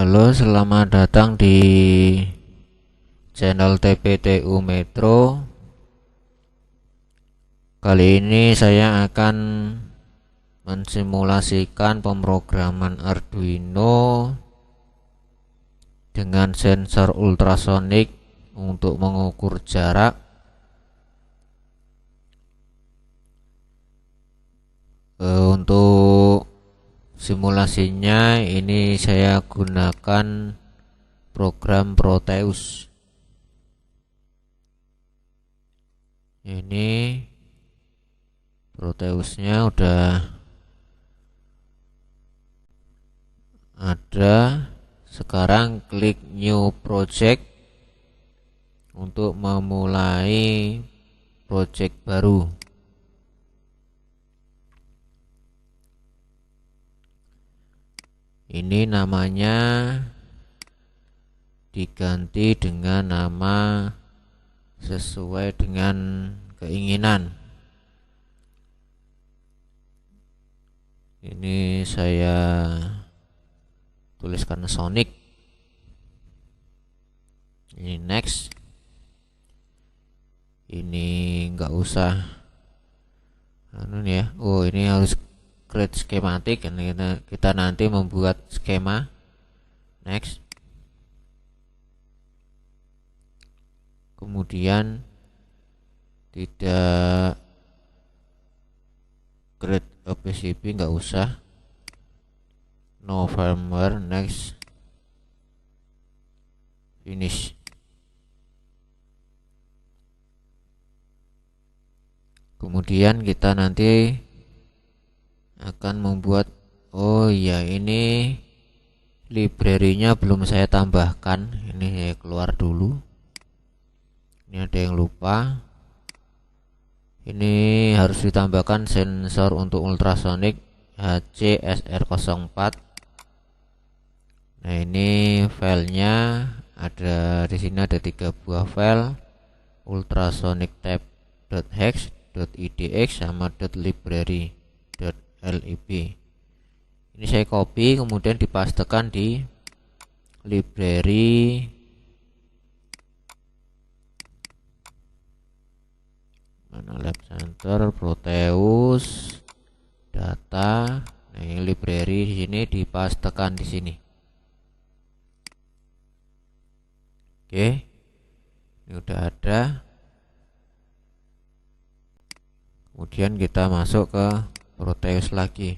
Halo, selamat datang di channel TPTU Metro. Kali ini saya akan mensimulasikan pemrograman Arduino dengan sensor ultrasonik untuk mengukur jarak. Untuk simulasinya ini saya gunakan program Proteus. Ini Proteusnya udah ada. Sekarang klik New Project untuk memulai project baru. Ini namanya diganti dengan nama sesuai dengan keinginan. Ini saya tuliskan Sonic. Ini next. Ini enggak usah ya. Oh, ini harus create schematic. Kita nanti membuat skema. Next. Kemudian tidak create a PCB, nggak usah. No firmware. Next. Finish. Kemudian kita nanti akan membuat, oh ya, ini library-nya belum saya tambahkan. Ini saya keluar dulu. Ini ada yang lupa. Ini harus ditambahkan sensor untuk ultrasonik HCSR04. Nah, ini filenya ada di sini, ada 3 buah file: ultrasonic tab.hex, .idx, sama .library.lib. Ini saya copy kemudian dipastekan di library mana, lab center, Proteus, data. Nah, ini library di sini dipastekan di sini. Oke, ini udah ada. Kemudian kita masuk ke Proteus lagi.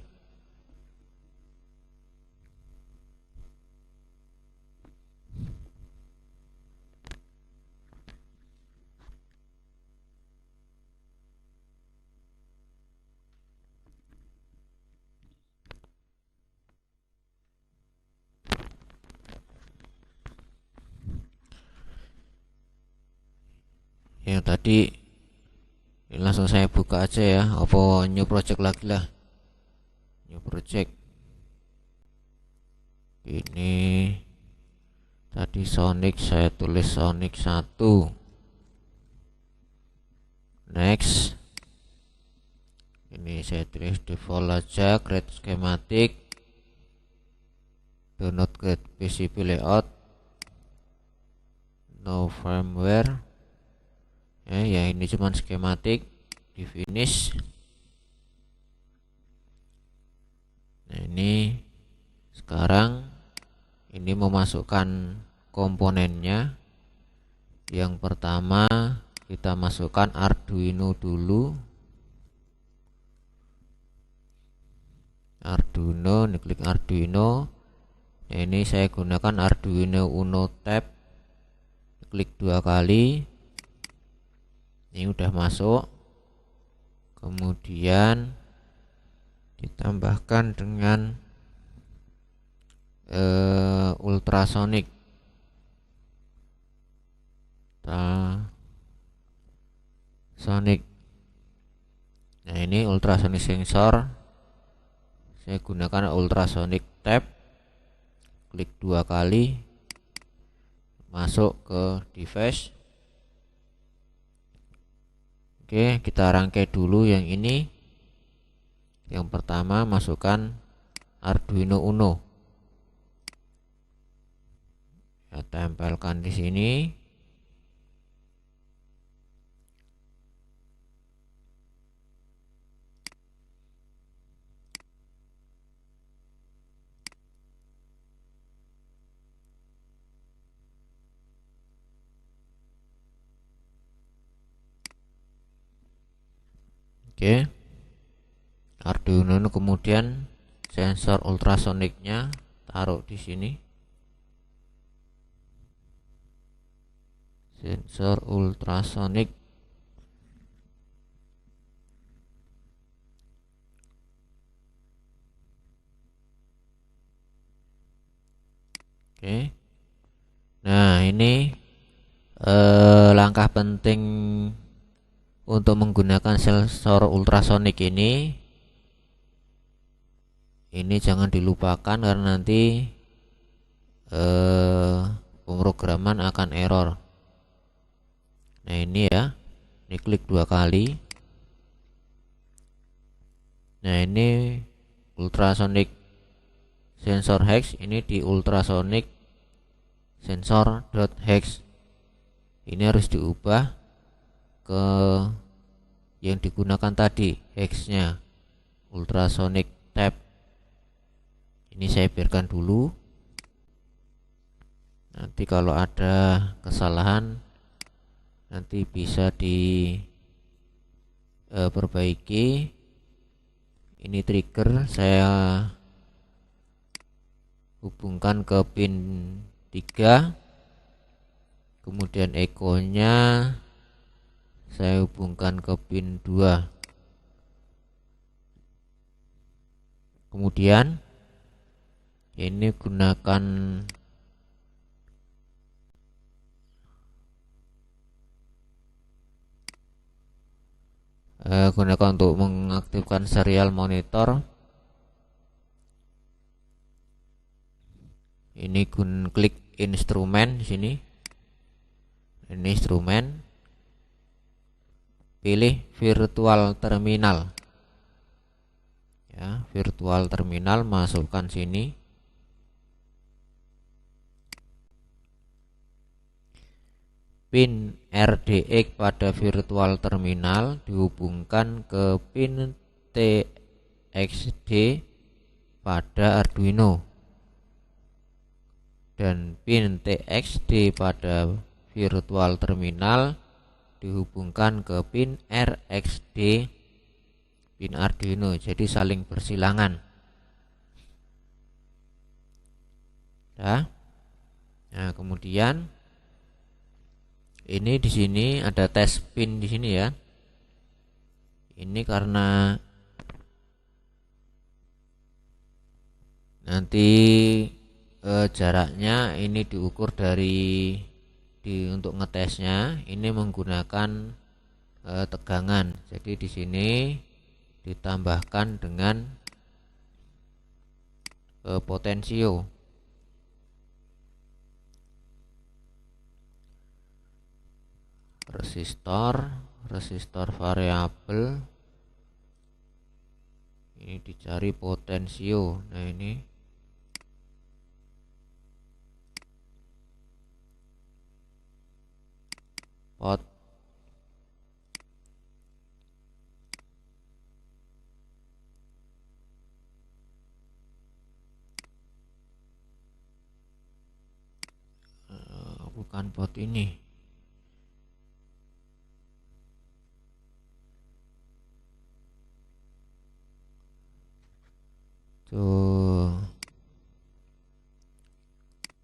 Yang tadi ini langsung saya buka aja ya, apa new project lagi lah. New project. Ini tadi Sonic, saya tulis Sonic 1. Next. Ini saya tulis default aja, create schematic, do not create PCB layout, no firmware. Ya, ini cuman skematik. Di finish. Nah, ini sekarang ini memasukkan komponennya. Yang pertama kita masukkan Arduino dulu. Arduino, klik Arduino. Nah, ini saya gunakan Arduino Uno tab. Klik 2 kali. Ini udah masuk. Kemudian ditambahkan dengan ultrasonik. Sonic. Nah, ini ultrasonic sensor. Saya gunakan ultrasonic tab. Klik 2 kali. Masuk ke device. Oke, kita rangkai dulu yang ini. Yang pertama masukkan Arduino Uno. Saya tempelkan di sini. Oke. Arduino kemudian sensor ultrasoniknya taruh di sini. Sensor ultrasonik. Oke. Nah, ini langkah penting untuk menggunakan sensor ultrasonik ini jangan dilupakan karena nanti pemrograman akan error. Nah, ini ya, ini klik 2 kali. Nah, ini ultrasonic sensor hex, ini di ultrasonic sensor.hex. Ini harus diubah ke yang digunakan tadi, hexnya ultrasonic tab. Ini saya biarkan dulu. Nanti kalau ada kesalahan nanti bisa diperbaiki. Ini trigger saya hubungkan ke pin 3, kemudian echo-nya saya hubungkan ke pin 2. Kemudian ini gunakan untuk mengaktifkan serial monitor. Ini klik instrumen di sini. Ini instrumen. Pilih virtual terminal. Ya, virtual terminal masukkan sini. Pin RDX pada virtual terminal dihubungkan ke pin TXD pada Arduino, dan pin TXD pada virtual terminal dihubungkan ke pin RXD pin Arduino, jadi saling bersilangan. Nah, kemudian ini di sini ada tes pin di sini ya. Ini karena nanti jaraknya ini diukur untuk ngetesnya ini menggunakan tegangan. Jadi di sini ditambahkan dengan potensio. Resistor variabel. Ini dicari potensio. Nah, ini pot. Bukan pot ini. Tuh,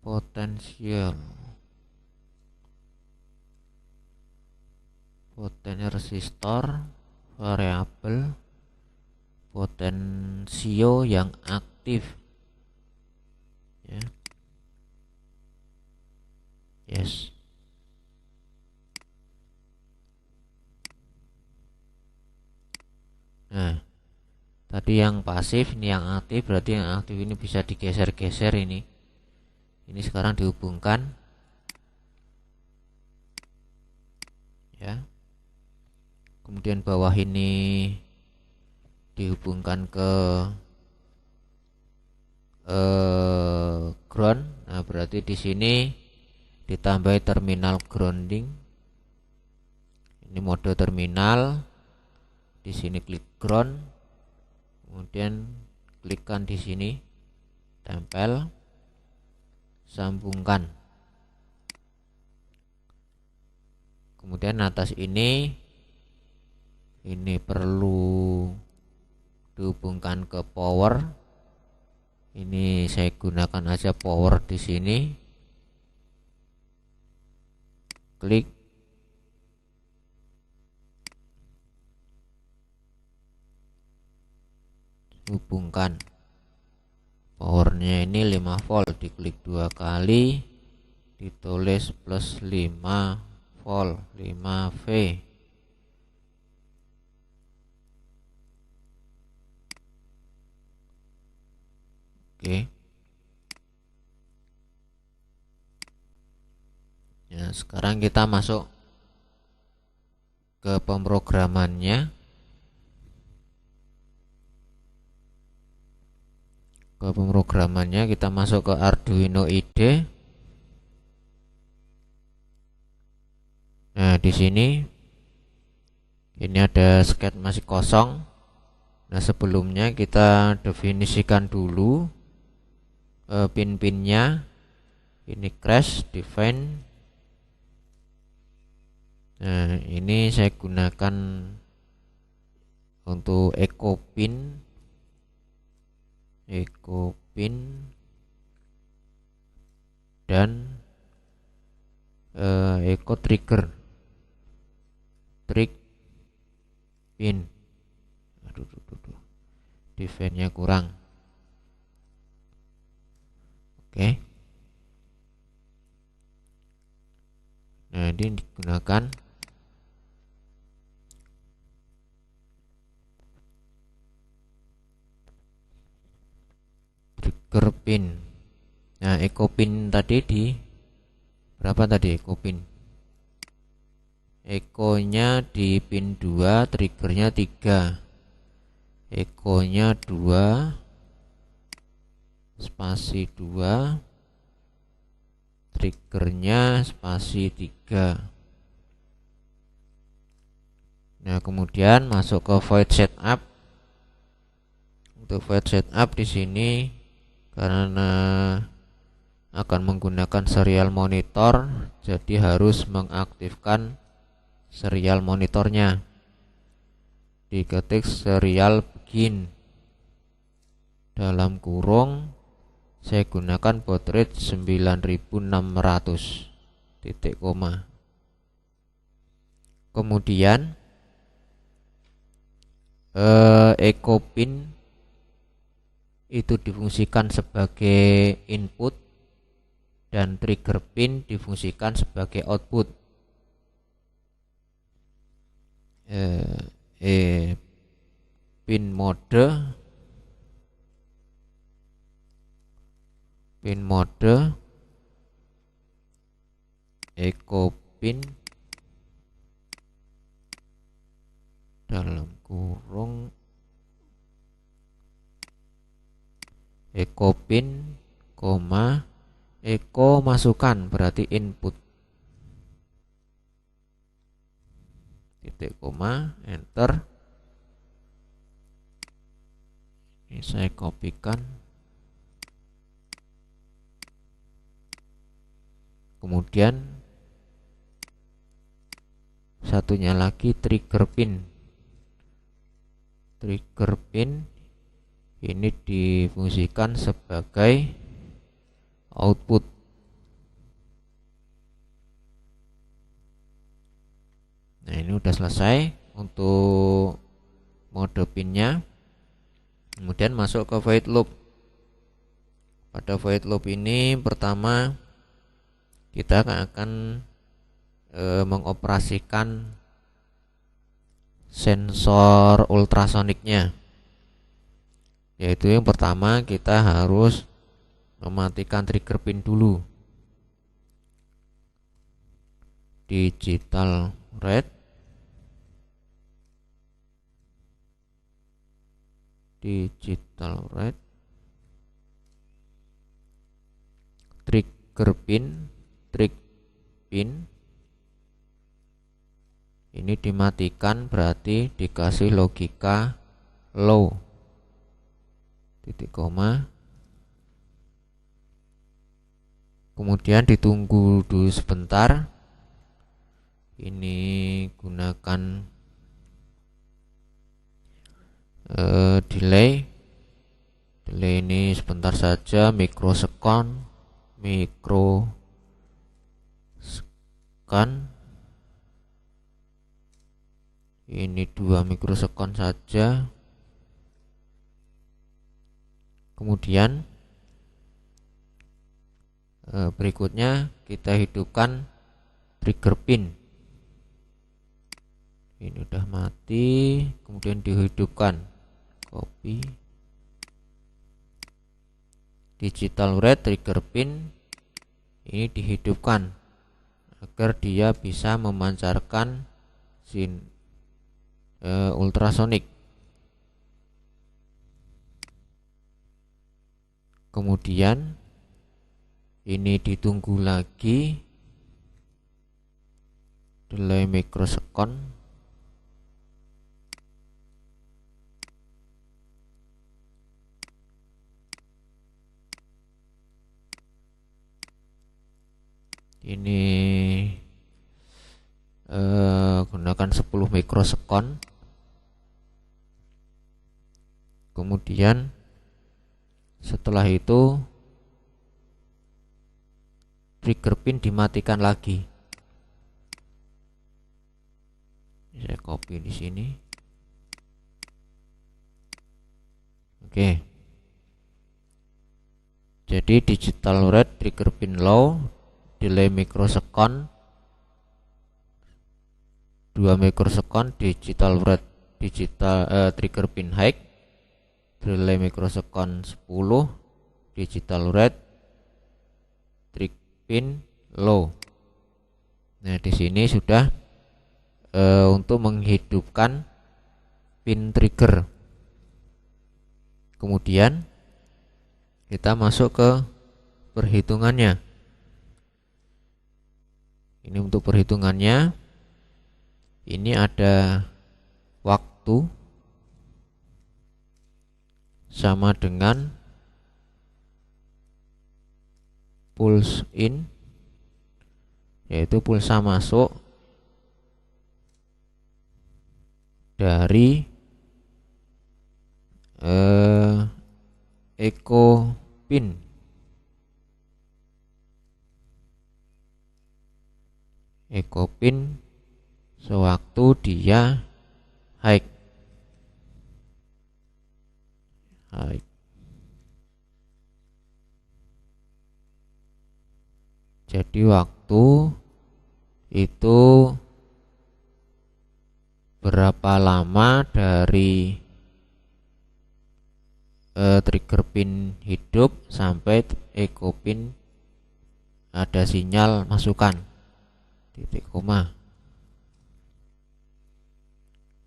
potensial. Resistor variabel potensio yang aktif ya. Yes. Nah, tadi yang pasif, ini yang aktif, berarti yang aktif ini bisa digeser-geser ini. Ini sekarang dihubungkan ya. Kemudian bawah ini dihubungkan ke ground. Nah, berarti di sini ditambahi terminal grounding. Ini mode terminal. Di sini klik ground, kemudian klikkan di sini tempel, sambungkan. Kemudian atas ini perlu dihubungkan ke power. Ini saya gunakan aja power di sini. Klik, hubungkan. Powernya ini 5 volt, diklik 2 kali, ditulis plus 5 volt 5V. Oke. Ya, sekarang kita masuk ke pemrogramannya. Kita masuk ke Arduino IDE. Nah, di sini ini ada sketch masih kosong. Nah, sebelumnya kita definisikan dulu pin-pinnya. Ini crash define. Nah, ini saya gunakan untuk echo pin dan echo trigger pin. Aduh, define-nya kurang. Oke. Nah, ini digunakan trigger pin. Nah, echo pin tadi di berapa tadi echo pin? Echo-nya di pin 2, triggernya 3. Echo-nya 2 spasi 2, triggernya spasi 3. Nah, kemudian masuk ke void setup. Untuk void setup di sini karena akan menggunakan serial monitor, jadi harus mengaktifkan serial monitornya. Diketik serial begin dalam kurung, saya gunakan baud rate 9600 titik koma. Kemudian echo pin itu difungsikan sebagai input dan trigger pin difungsikan sebagai output. Pin mode echo pin dalam kurung echo pin, koma echo masukan berarti input, titik koma, enter. Ini saya kopikan. Kemudian satunya lagi trigger pin. Ini difungsikan sebagai output. Nah, ini udah selesai untuk mode pinnya. Kemudian masuk ke void loop. Pada void loop ini pertama kita akan mengoperasikan sensor ultrasoniknya. Yaitu yang pertama kita harus mematikan trigger pin dulu. Digital red, trigger pin, pin. Ini dimatikan, berarti dikasih logika low, titik koma. Kemudian ditunggu dulu sebentar. Ini gunakan delay ini sebentar saja, mikrosekon. Ini 2 mikrosekon saja. Kemudian berikutnya kita hidupkan trigger pin. Ini udah mati, kemudian dihidupkan. Copy digital red trigger pin, ini dihidupkan agar dia bisa memancarkan ultrasonik. Kemudian ini ditunggu lagi, delay mikrosekon. Ini gunakan 10 mikrosekon. Kemudian setelah itu trigger pin dimatikan lagi. Saya copy di sini. Oke. Jadi digital red trigger pin low, delay mikrosekon 2 mikrosekon, digital red trigger pin high, delay mikrosekon 10, digital red trigger pin low. Nah, di sini sudah untuk menghidupkan pin trigger. Kemudian kita masuk ke perhitungannya. Ini untuk perhitungannya, ini ada waktu sama dengan pulse in, yaitu pulsa masuk dari echo pin. Echo pin sewaktu dia high. Jadi waktu itu berapa lama dari trigger pin hidup sampai echo pin ada sinyal masukan, titik koma.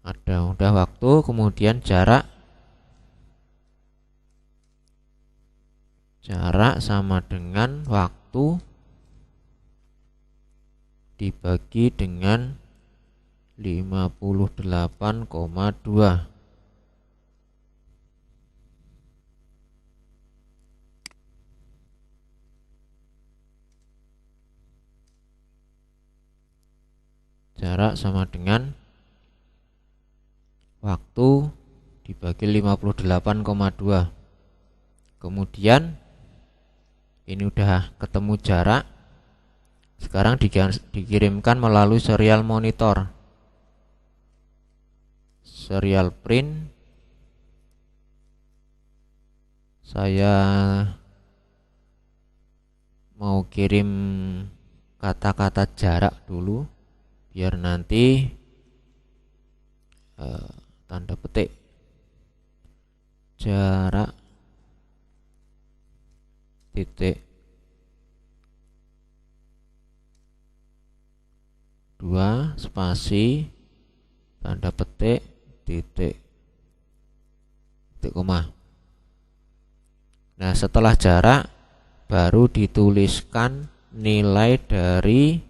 Ada udah waktu, kemudian jarak sama dengan waktu dibagi dengan 58,2. Jarak sama dengan waktu dibagi 58,2. Kemudian ini udah ketemu jarak. Sekarang dikirimkan melalui serial monitor, serial print. Saya mau kirim kata-kata jarak dulu, biar nanti tanda petik jarak titik 2 spasi tanda petik titik koma. Nah, setelah jarak baru dituliskan nilai dari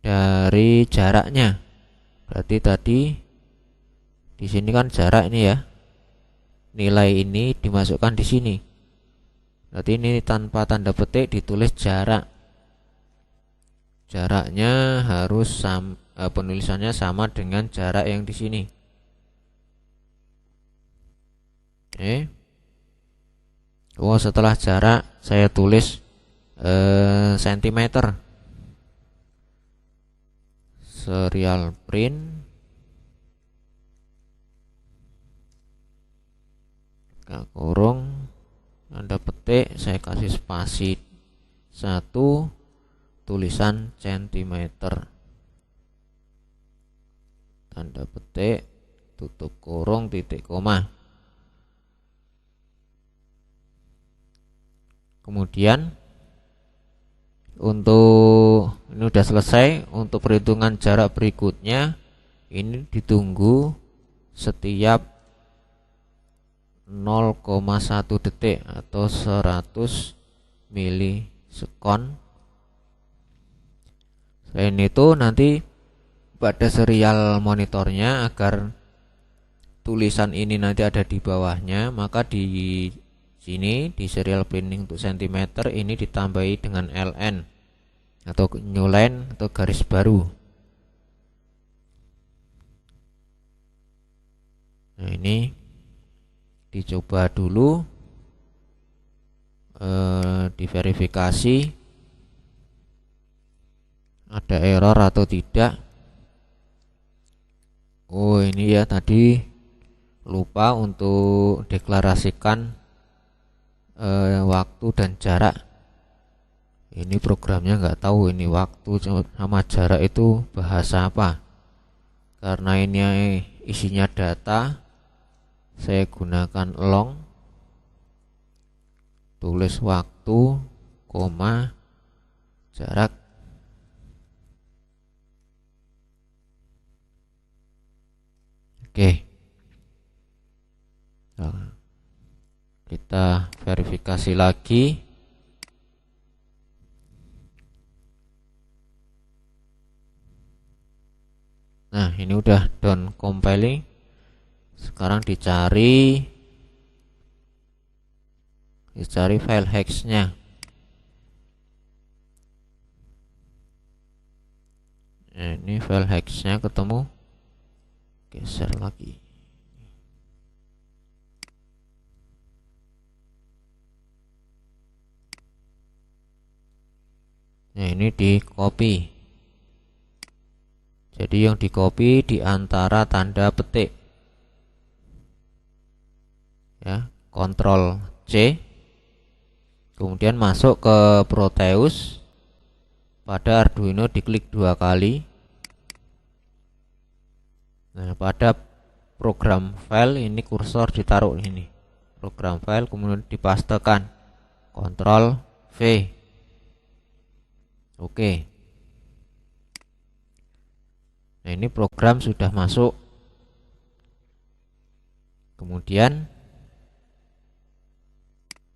dari jaraknya. Berarti tadi di sini kan jarak ini ya. Nilai ini dimasukkan di sini. Berarti ini tanpa tanda petik ditulis jarak. Jaraknya harus penulisannya sama dengan jarak yang di sini. Oke. Oh, setelah jarak saya tulis sentimeter. Serial print kurung tanda petik, saya kasih spasi 1, tulisan centimeter, tanda petik, tutup kurung, titik koma. Kemudian untuk ini udah selesai. Untuk perhitungan jarak berikutnya ini ditunggu setiap 0,1 detik atau 100 milisekon. Selain itu nanti pada serial monitornya, agar tulisan ini nanti ada di bawahnya, maka di sini di serial printing untuk centimeter ini ditambahi dengan ln atau new line atau garis baru. Nah, ini dicoba dulu, diverifikasi ada error atau tidak. Oh, ini ya tadi lupa untuk deklarasikan waktu dan jarak. Ini programnya nggak tahu ini waktu sama jarak itu bahasa apa. Karena ini isinya data, saya gunakan long, tulis waktu, koma, jarak. Oke. Nah, kita verifikasi lagi. Nah, ini udah done compiling. Sekarang dicari file hexnya. Nah, ini file hexnya ketemu. Geser lagi. Nah, ini di copy. Jadi yang di copy di antara tanda petik. Ya, Ctrl C. Kemudian masuk ke Proteus. Pada Arduino diklik 2 kali. Nah, pada program file ini kursor ditaruh ini. Program file kemudian dipastekan. Ctrl V. Oke. Nah, ini program sudah masuk. Kemudian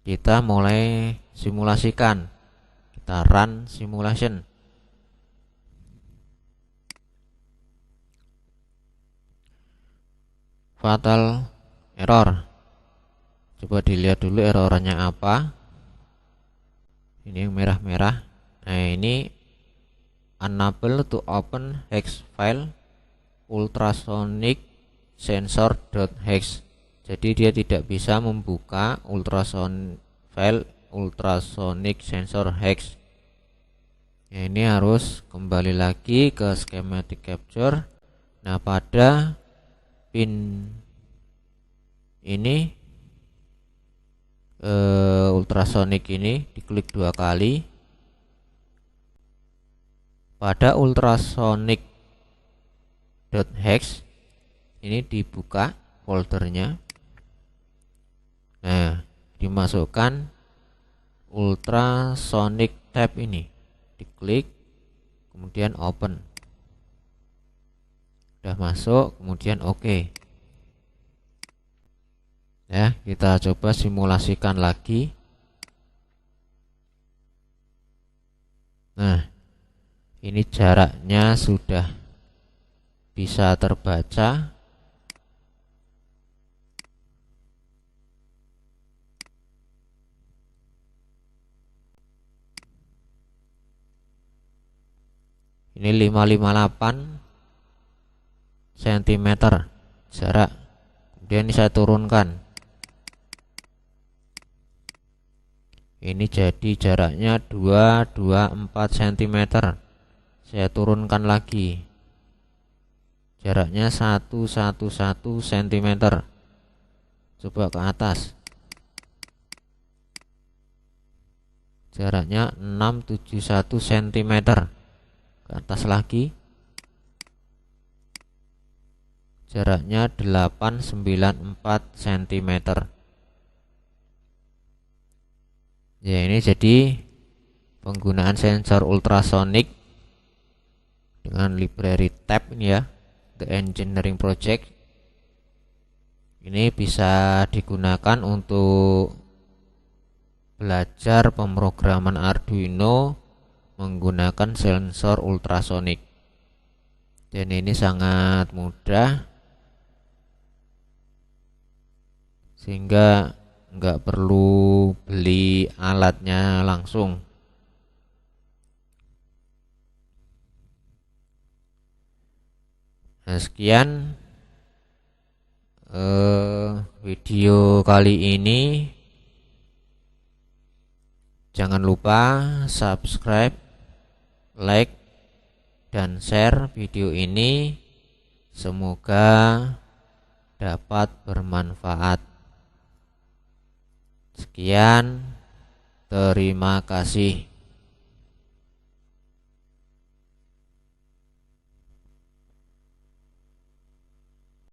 kita mulai simulasikan. Kita run simulation. Fatal error. Coba dilihat dulu errornya apa. Ini yang merah-merah. Nah, ini unable to open hex file ultrasonic sensor.hex. Jadi dia tidak bisa membuka file ultrasonic sensor hex. Ya, ini harus kembali lagi ke schematic capture. Nah, pada pin ini ultrasonic ini diklik 2 kali. Pada ultrasonic.hex ini dibuka foldernya. Nah, dimasukkan ultrasonic tab ini, diklik kemudian open. Sudah masuk, kemudian oke. Ya, kita coba simulasikan lagi. Nah, Ini jaraknya sudah bisa terbaca. Ini 558 cm jarak. Kemudian ini saya turunkan. Ini jadi jaraknya 224 cm. Saya turunkan lagi. Jaraknya 111 cm. Coba ke atas. Jaraknya 671 cm. Ke atas lagi. Jaraknya 894 cm. Ya, ini jadi penggunaan sensor ultrasonik dengan library tab ini ya, The Engineering Project. Ini bisa digunakan untuk belajar pemrograman Arduino menggunakan sensor ultrasonik. Dan ini sangat mudah, sehingga nggak perlu beli alatnya langsung. Nah, sekian video kali ini. Jangan lupa subscribe, like, dan share video ini. Semoga dapat bermanfaat. Sekian, terima kasih.